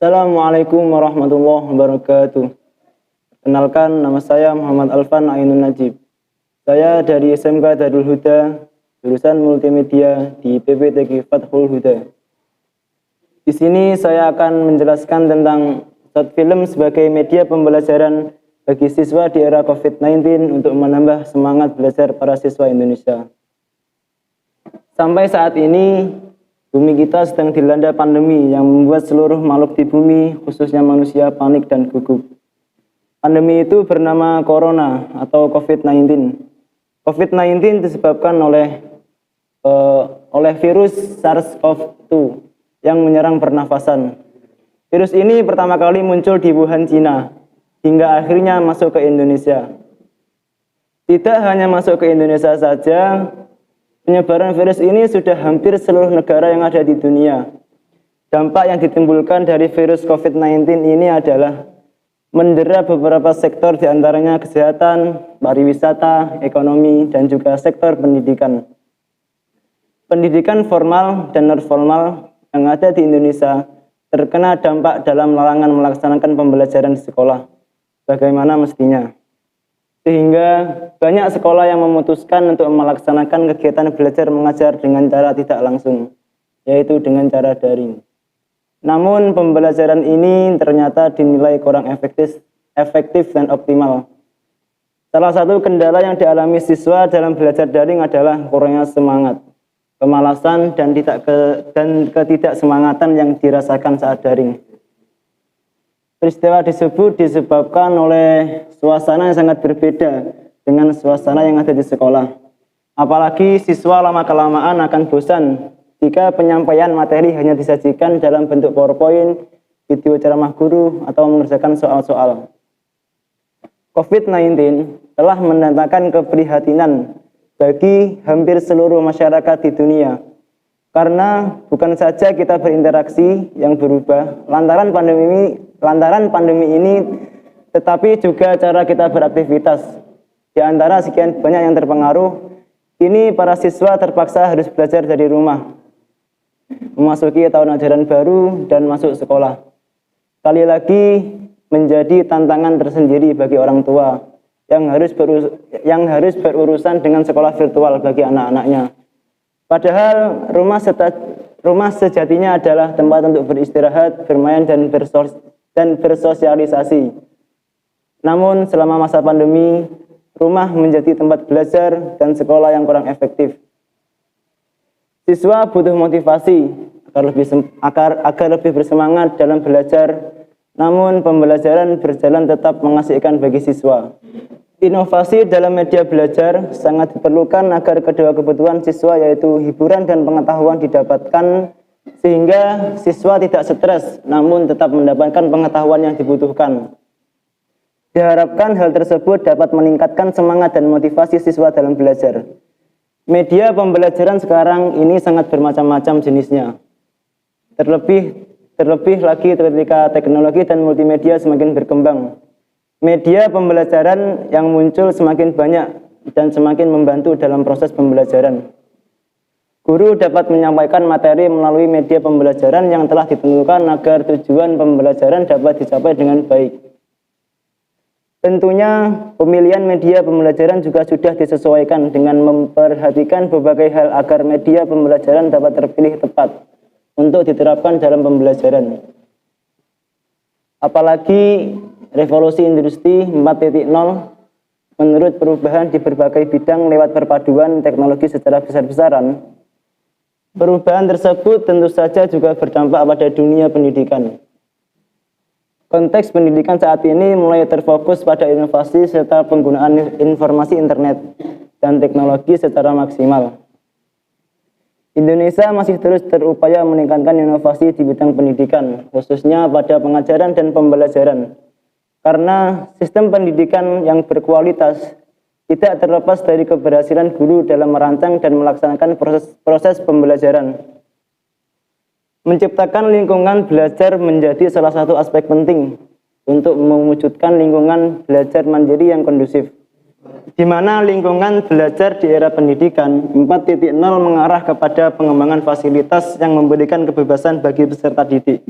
Assalamualaikum warahmatullahi wabarakatuh. Kenalkan, nama saya Muhammad Alfan Ainun Najib. Saya dari SMK Darul Huda, jurusan multimedia di PPTG Fathul Huda. Di sini saya akan menjelaskan tentang short film sebagai media pembelajaran bagi siswa di era COVID-19 untuk menambah semangat belajar para siswa Indonesia. Sampai saat ini, bumi kita sedang dilanda pandemi yang membuat seluruh makhluk di bumi, khususnya manusia, panik dan gugup. Pandemi itu bernama Corona atau COVID-19. COVID-19 disebabkan oleh virus SARS-CoV-2 yang menyerang pernafasan. Virus ini pertama kali muncul di Wuhan, Cina, hingga akhirnya masuk ke Indonesia. Tidak hanya masuk ke Indonesia saja, penyebaran virus ini sudah hampir seluruh negara yang ada di dunia. Dampak yang ditimbulkan dari virus COVID-19 ini adalah mendera beberapa sektor, diantaranya kesehatan, pariwisata, ekonomi, dan juga sektor pendidikan. Pendidikan formal dan non-formal yang ada di Indonesia terkena dampak dalam larangan melaksanakan pembelajaran di sekolah, bagaimana mestinya. Sehingga banyak sekolah yang memutuskan untuk melaksanakan kegiatan belajar mengajar dengan cara tidak langsung, yaitu dengan cara daring. Namun pembelajaran ini ternyata dinilai kurang efektif dan optimal. Salah satu kendala yang dialami siswa dalam belajar daring adalah kurangnya semangat, kemalasan, dan ketidaksemangatan yang dirasakan saat daring. Peristiwa tersebut disebabkan oleh suasana yang sangat berbeda dengan suasana yang ada di sekolah. Apalagi siswa lama-kelamaan akan bosan jika penyampaian materi hanya disajikan dalam bentuk PowerPoint, video ceramah guru, atau mengerjakan soal-soal. COVID-19 telah mendatangkan keprihatinan bagi hampir seluruh masyarakat di dunia. Karena bukan saja kita berinteraksi yang berubah lantaran pandemi ini, tetapi juga cara kita beraktivitas. Di antara sekian banyak yang terpengaruh, kini para siswa terpaksa harus belajar dari rumah, memasuki tahun ajaran baru dan masuk sekolah. Sekali lagi menjadi tantangan tersendiri bagi orang tua yang harus berurusan dengan sekolah virtual bagi anak-anaknya. Padahal rumah sejatinya adalah tempat untuk beristirahat, bermain, dan bersosialisasi. Namun selama masa pandemi, rumah menjadi tempat belajar dan sekolah yang kurang efektif. Siswa butuh motivasi agar lebih bersemangat dalam belajar, namun pembelajaran berjalan tetap mengasihkan bagi siswa. Inovasi dalam media belajar sangat diperlukan agar kedua kebutuhan siswa, yaitu hiburan dan pengetahuan, didapatkan sehingga siswa tidak stres namun tetap mendapatkan pengetahuan yang dibutuhkan. Diharapkan hal tersebut dapat meningkatkan semangat dan motivasi siswa dalam belajar. Media pembelajaran sekarang ini sangat bermacam-macam jenisnya. Terlebih lagi ketika teknologi dan multimedia semakin berkembang. Media pembelajaran yang muncul semakin banyak dan semakin membantu dalam proses pembelajaran. Guru dapat menyampaikan materi melalui media pembelajaran yang telah ditentukan agar tujuan pembelajaran dapat dicapai dengan baik. Tentunya pemilihan media pembelajaran juga sudah disesuaikan dengan memperhatikan berbagai hal agar media pembelajaran dapat terpilih tepat untuk diterapkan dalam pembelajaran. Apalagi revolusi industri 4.0 menurut perubahan di berbagai bidang lewat perpaduan teknologi secara besar-besaran. Perubahan tersebut tentu saja juga berdampak pada dunia pendidikan. Konteks pendidikan saat ini mulai terfokus pada inovasi serta penggunaan informasi internet dan teknologi secara maksimal. Indonesia masih terus berupaya meningkatkan inovasi di bidang pendidikan, khususnya pada pengajaran dan pembelajaran. Karena sistem pendidikan yang berkualitas tidak terlepas dari keberhasilan guru dalam merancang dan melaksanakan proses pembelajaran. Menciptakan lingkungan belajar menjadi salah satu aspek penting untuk mewujudkan lingkungan belajar mandiri yang kondusif, di mana lingkungan belajar di era pendidikan 4.0 mengarah kepada pengembangan fasilitas yang memberikan kebebasan bagi peserta didik.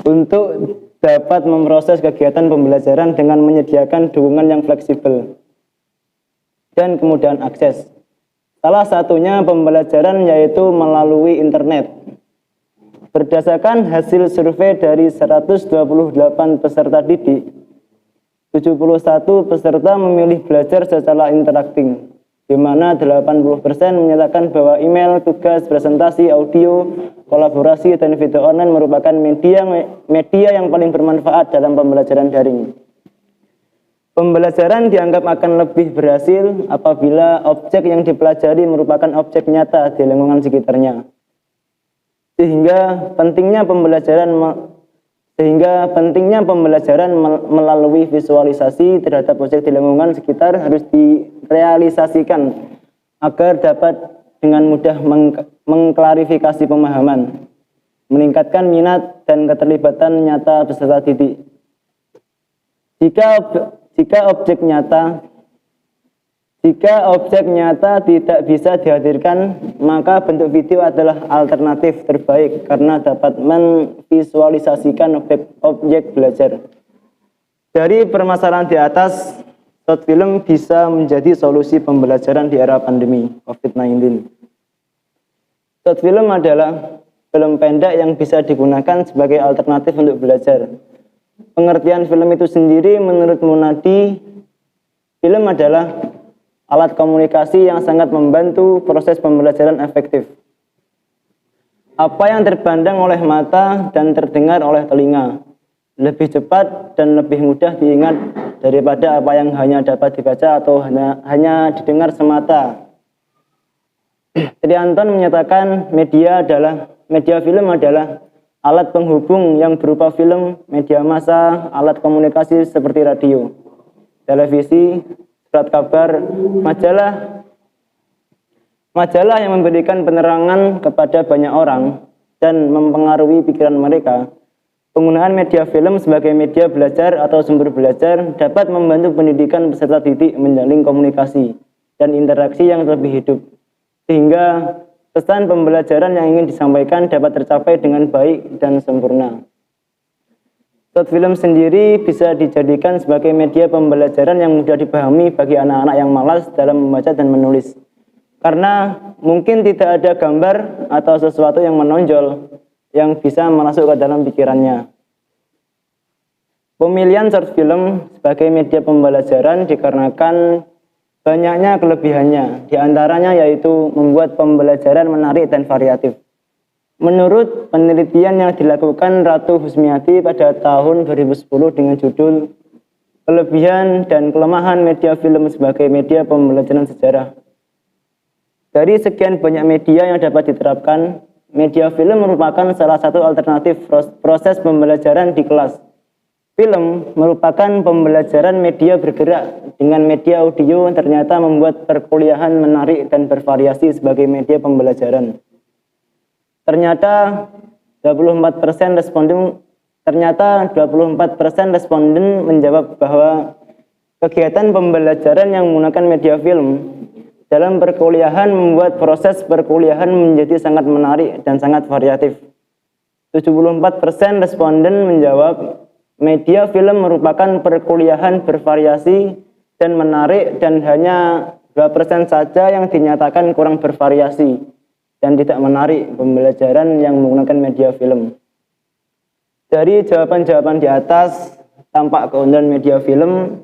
untuk dapat memproses kegiatan pembelajaran dengan menyediakan dukungan yang fleksibel dan kemudahan akses. Salah satunya pembelajaran yaitu melalui internet. Berdasarkan hasil survei dari 128 peserta didik, 71 peserta memilih belajar secara interaktif, di mana 80% menyatakan bahwa email, tugas, presentasi, audio, kolaborasi, dan video online merupakan media yang paling bermanfaat dalam pembelajaran daring. Pembelajaran dianggap akan lebih berhasil apabila objek yang dipelajari merupakan objek nyata di lingkungan sekitarnya. Sehingga pentingnya pembelajaran melalui visualisasi terhadap objek di lingkungan sekitar harus direalisasikan agar dapat dengan mudah mengklarifikasi pemahaman, meningkatkan minat dan keterlibatan nyata peserta didik. Jika objek nyata tidak bisa dihadirkan, maka bentuk video adalah alternatif terbaik karena dapat memvisualisasikan objek belajar. Dari permasalahan di atas, short film bisa menjadi solusi pembelajaran di era pandemi COVID-19. Short film adalah film pendek yang bisa digunakan sebagai alternatif untuk belajar. Pengertian film itu sendiri menurut Munadi, film adalah alat komunikasi yang sangat membantu proses pembelajaran efektif. Apa yang terpandang oleh mata dan terdengar oleh telinga lebih cepat dan lebih mudah diingat daripada apa yang hanya dapat dibaca atau hanya didengar semata. Trianton menyatakan media film adalah alat penghubung yang berupa film, media massa, alat komunikasi seperti radio, televisi, surat kabar, majalah yang memberikan penerangan kepada banyak orang dan mempengaruhi pikiran mereka. Penggunaan media film sebagai media belajar atau sumber belajar dapat membantu pendidikan peserta didik menjalin komunikasi dan interaksi yang lebih hidup, sehingga pesan pembelajaran yang ingin disampaikan dapat tercapai dengan baik dan sempurna. Short film sendiri bisa dijadikan sebagai media pembelajaran yang mudah dipahami bagi anak-anak yang malas dalam membaca dan menulis. Karena mungkin tidak ada gambar atau sesuatu yang menonjol yang bisa masuk ke dalam pikirannya. Pemilihan short film sebagai media pembelajaran dikarenakan banyaknya kelebihannya, diantaranya yaitu membuat pembelajaran menarik dan variatif. Menurut penelitian yang dilakukan Ratu Husmiati pada tahun 2010 dengan judul Kelebihan dan Kelemahan Media Film sebagai Media Pembelajaran Sejarah. Dari sekian banyak media yang dapat diterapkan, media film merupakan salah satu alternatif proses pembelajaran di kelas. Film merupakan pembelajaran media bergerak dengan media audio ternyata membuat perkuliahan menarik dan bervariasi sebagai media pembelajaran. Ternyata 24% responden menjawab bahwa kegiatan pembelajaran yang menggunakan media film dalam perkuliahan membuat proses perkuliahan menjadi sangat menarik dan sangat variatif. 74% responden menjawab media film merupakan perkuliahan bervariasi dan menarik, dan hanya 2% saja yang dinyatakan kurang bervariasi dan tidak menarik pembelajaran yang menggunakan media film. Dari jawaban-jawaban di atas, tampak keunggulan media film.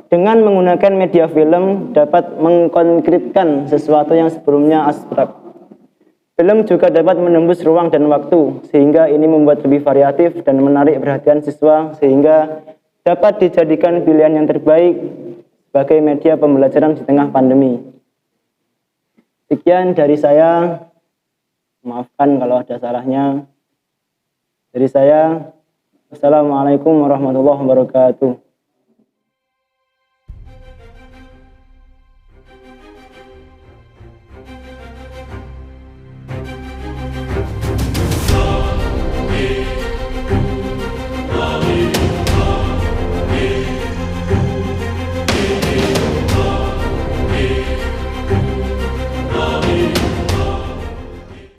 Dengan menggunakan media film dapat mengkonkretkan sesuatu yang sebelumnya abstrak. Film juga dapat menembus ruang dan waktu, sehingga ini membuat lebih variatif dan menarik perhatian siswa, sehingga dapat dijadikan pilihan yang terbaik sebagai media pembelajaran di tengah pandemi. Sekian dari saya, maafkan kalau ada salahnya. Dari saya, Assalamualaikum warahmatullahi wabarakatuh.